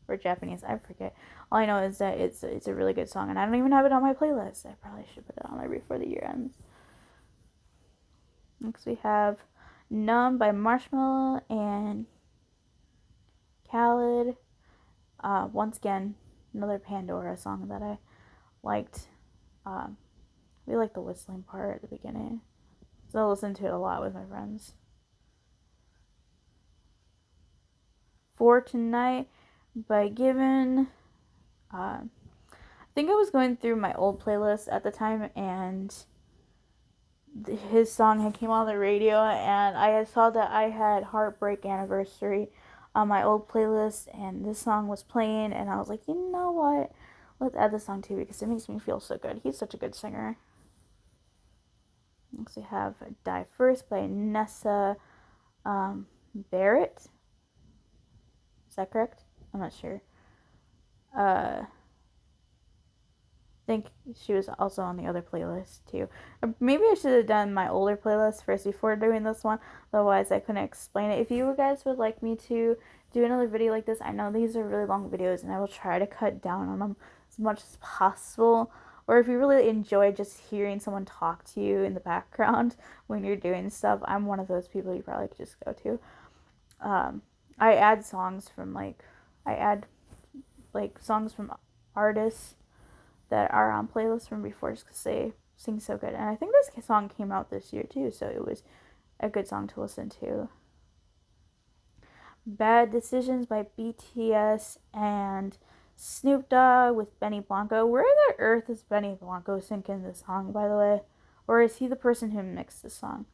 or Japanese. I forget. All I know is that it's a really good song, and I don't even have it on my playlist. I probably should put it on there before the year ends. Next we have Numb by Marshmello and Khalid. Once again, another Pandora song that I liked. We like the whistling part at the beginning, so I listen to it a lot with my friends. For Tonight by Given. I think I was going through my old playlist at the time, and his song had came on the radio, and I saw that I had Heartbreak Anniversary on my old playlist, and this song was playing, and I was like, you know what? Let's add this song too, because it makes me feel so good. He's such a good singer. Next we have Die First by Nessa Barrett. Is that correct? I'm not sure. I think she was also on the other playlist too. Maybe I should have done my older playlist first before doing this one. Otherwise, I couldn't explain it. If you guys would like me to do another video like this, I know these are really long videos, and I will try to cut down on them as much as possible. Or if you really enjoy just hearing someone talk to you in the background when you're doing stuff, I'm one of those people you probably could just go to. I add songs from songs from artists that are on playlists from before just because they sing so good. And I think this song came out this year too, so it was a good song to listen to. Bad Decisions by BTS and Snoop Dogg with Benny Blanco. Where on earth is Benny Blanco singing this song, by the way? Or is he the person who mixed the song?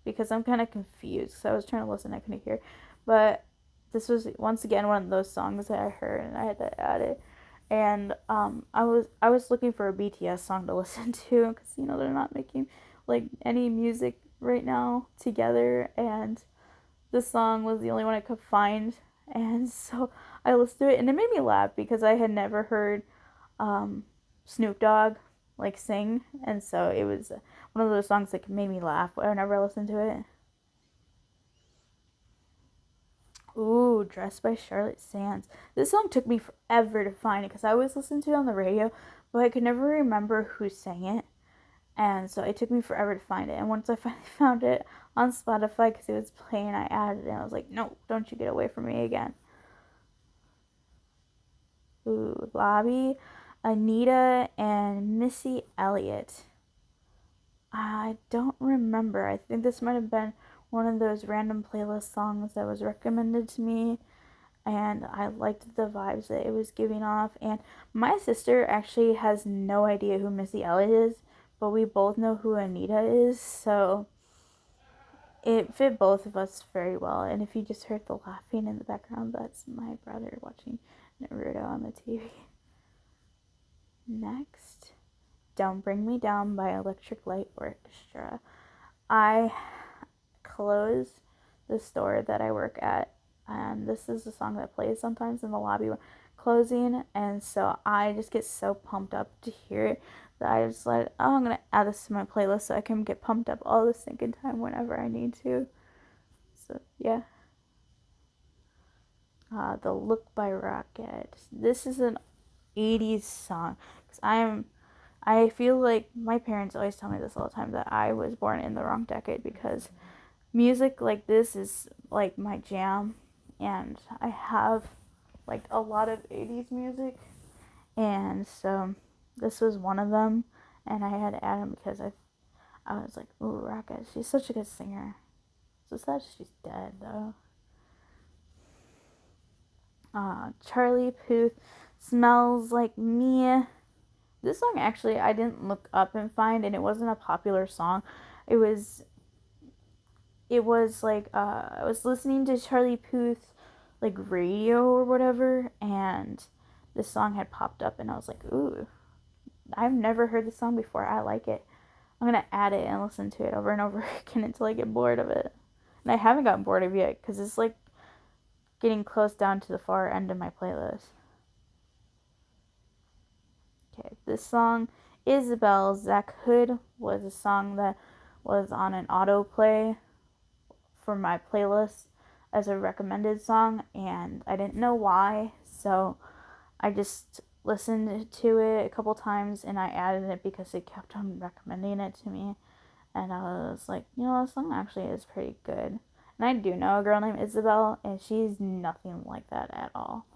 Because I'm kind of confused. So I was trying to listen, I couldn't hear. But this was once again one of those songs that I heard, and I had to add it. And I was looking for a BTS song to listen to, because they're not making like any music right now together, and this song was the only one I could find, and so I listened to it, and it made me laugh because I had never heard Snoop Dogg like sing, and so it was one of those songs that made me laugh whenever I listened to it. Ooh, Dressed by Charlotte Sands. This song took me forever to find it because I always listened to it on the radio, but I could never remember who sang it. And so it took me forever to find it. And once I finally found it on Spotify because it was playing, I added it. And I was like, no, don't you get away from me again. Ooh, Lobby, Anita, and Missy Elliott. I don't remember. I think this might have been one of those random playlist songs that was recommended to me, and I liked the vibes that it was giving off. And my sister actually has no idea who Missy Elliott is, but we both know who Anita is, so it fit both of us very well. And if you just heard the laughing in the background, that's my brother watching Naruto on the TV. Next, Don't Bring Me Down by Electric Light Orchestra. I closed the store that I work at, and this is the song that plays sometimes in the lobby when closing, and so I just get so pumped up to hear it that I just like, oh, I'm gonna add this to my playlist so I can get pumped up all the sinking time whenever I need to. So yeah. The Look by Rocket. This is an 80s song, because I feel like my parents always tell me this all the time, that I was born in the wrong decade, because music like this is like my jam, and I have like a lot of 80s music, and so this was one of them, and I had to add him because I was like, ooh, Rocket, she's such a good singer. So sad she's dead though. Charlie Puth, Smells Like Me. This song actually I didn't look up and find, and it wasn't a popular song. It was like I was listening to Charlie Puth like radio or whatever, and this song had popped up, and I was like, ooh, I've never heard this song before. I like it. I'm gonna add it and listen to it over and over again until I get bored of it. And I haven't gotten bored of it yet, because it's like getting close down to the far end of my playlist. Okay, this song, Isabel, Zach Hood, was a song that was on an autoplay for my playlist as a recommended song, and I didn't know why, So I just listened to it a couple times and I added it because it kept on recommending it to me. And I was like, this song actually is pretty good. And I do know a girl named Isabel, and she's nothing like that at all.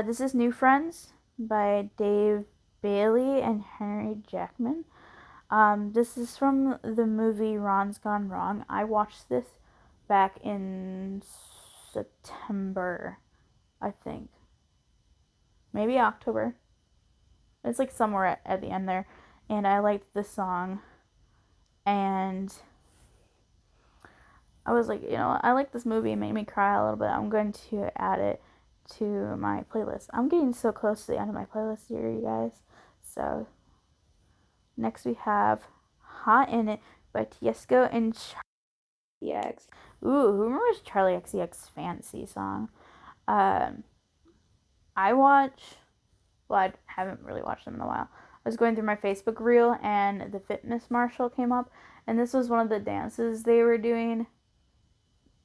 This is New Friends by Dave Bailey and Henry Jackman. This is from the movie Ron's Gone Wrong. I watched this back in September, I think. Maybe October. It's like somewhere at the end there. And I liked the song. And I was like, I like this movie. It made me cry a little bit. I'm going to add it to my playlist. I'm getting so close to the end of my playlist here, you guys. So, next we have Hot In It by Tiesto and Charli X. Ooh, who remembers Charli XCX Fantasy song? I haven't really watched them in a while. I was going through my Facebook reel and the Fitness Marshall came up, and this was one of the dances they were doing.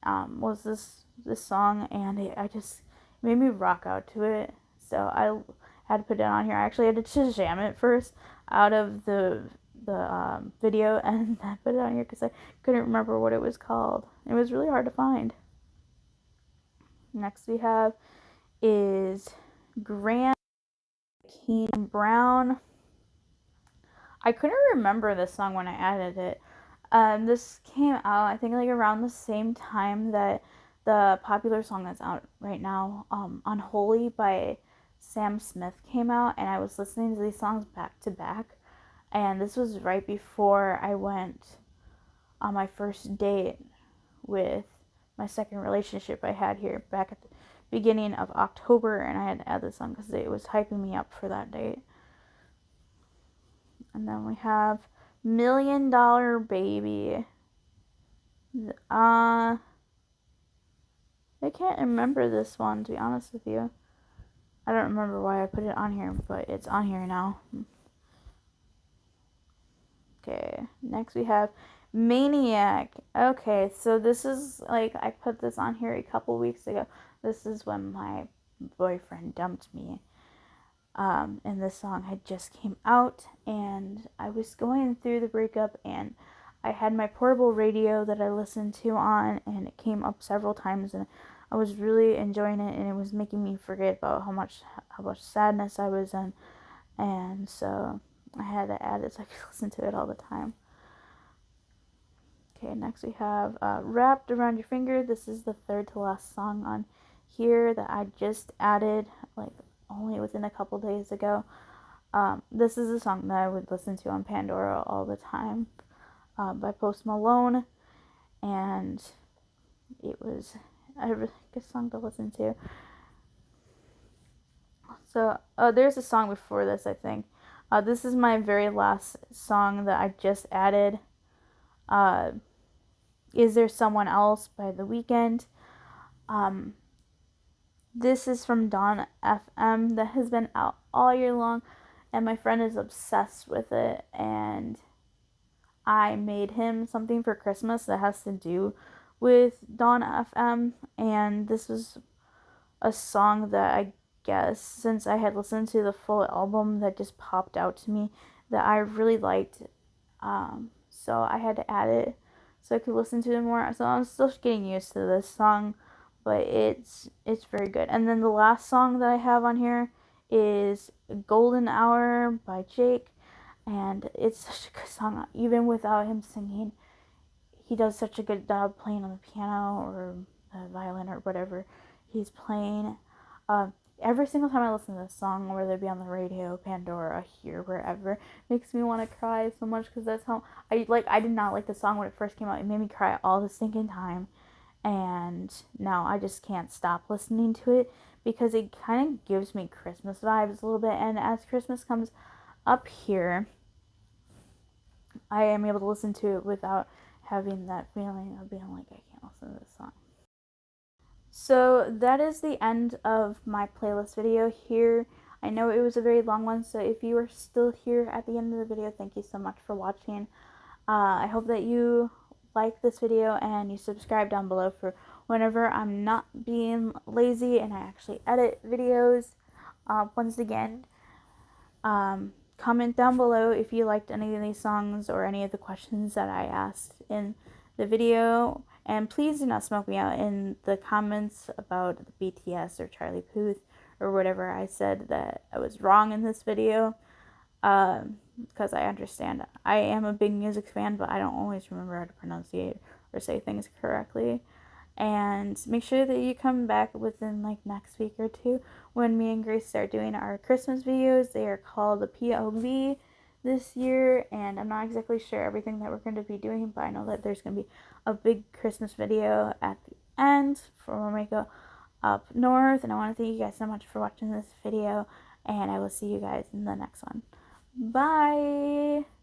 Was this song, and it made me rock out to it. So I had to put it on here. I actually had to Shazam it first out of the video, and then put it on here because I couldn't remember what it was called. It was really hard to find. Next we have is Grand Kane Brown. I couldn't remember this song when I added it. This came out, I think, like around the same time that the popular song that's out right now, Unholy by Sam Smith came out, and I was listening to these songs back to back. And this was right before I went on my first date with my second relationship I had here back at the beginning of October, and I had to add this song because it was hyping me up for that date. And then we have $1 Million Baby. I can't remember this one, to be honest with you. I don't remember why I put it on here, but it's on here now. Okay, next we have Maniac. Okay, so this is like, I put this on here a couple weeks ago. This is when my boyfriend dumped me. And this song had just came out, and I was going through the breakup, and I had my portable radio that I listened to on, and it came up several times, and I was really enjoying it, and it was making me forget about how much sadness I was in, and so I had to add it so I could listen to it all the time. Okay, next we have Wrapped Around Your Finger. This is the third to last song on here that I just added, like, only within a couple days ago. This is a song that I would listen to on Pandora all the time, by Post Malone, and it was a really good song to listen to. So there's a song before this, I think. This is my very last song that I just added. Is There Someone Else by The Weeknd. This is from Dawn FM that has been out all year long, and my friend is obsessed with it, and I made him something for Christmas that has to do with Dawn FM, and this was a song that I guess, since I had listened to the full album, that just popped out to me that I really liked, so I had to add it so I could listen to it more. So I'm still getting used to this song, but it's very good. And then the last song that I have on here is Golden Hour by Jake, and it's such a good song. Even without him singing, he does such a good job playing on the piano or the violin or whatever he's playing. Every single time I listen to this song, whether it be on the radio, Pandora, here, wherever, makes me want to cry so much, because that's how I did not like the song when it first came out. It made me cry all the stinking time, and now I just can't stop listening to it because it kind of gives me Christmas vibes a little bit. And as Christmas comes up here, I am able to listen to it without having that feeling of being like, I can't listen to this song. So that is the end of my playlist video here. I know it was a very long one, so if you are still here at the end of the video, thank you so much for watching. I hope that you like this video and you subscribe down below for whenever I'm not being lazy and I actually edit videos. Once again, comment down below if you liked any of these songs or any of the questions that I asked in the video. And please do not smoke me out in the comments about the BTS or Charlie Puth or whatever I said that I was wrong in this video. Because I understand I am a big music fan, but I don't always remember how to pronunciate or say things correctly. And make sure that you come back within like next week or two when me and Grace start doing our Christmas videos. They are called the POV this year, and I'm not exactly sure everything that we're going to be doing, but I know that there's going to be a big Christmas video at the end for when we go up north. And I want to thank you guys so much for watching this video, and I will see you guys in the next one. Bye!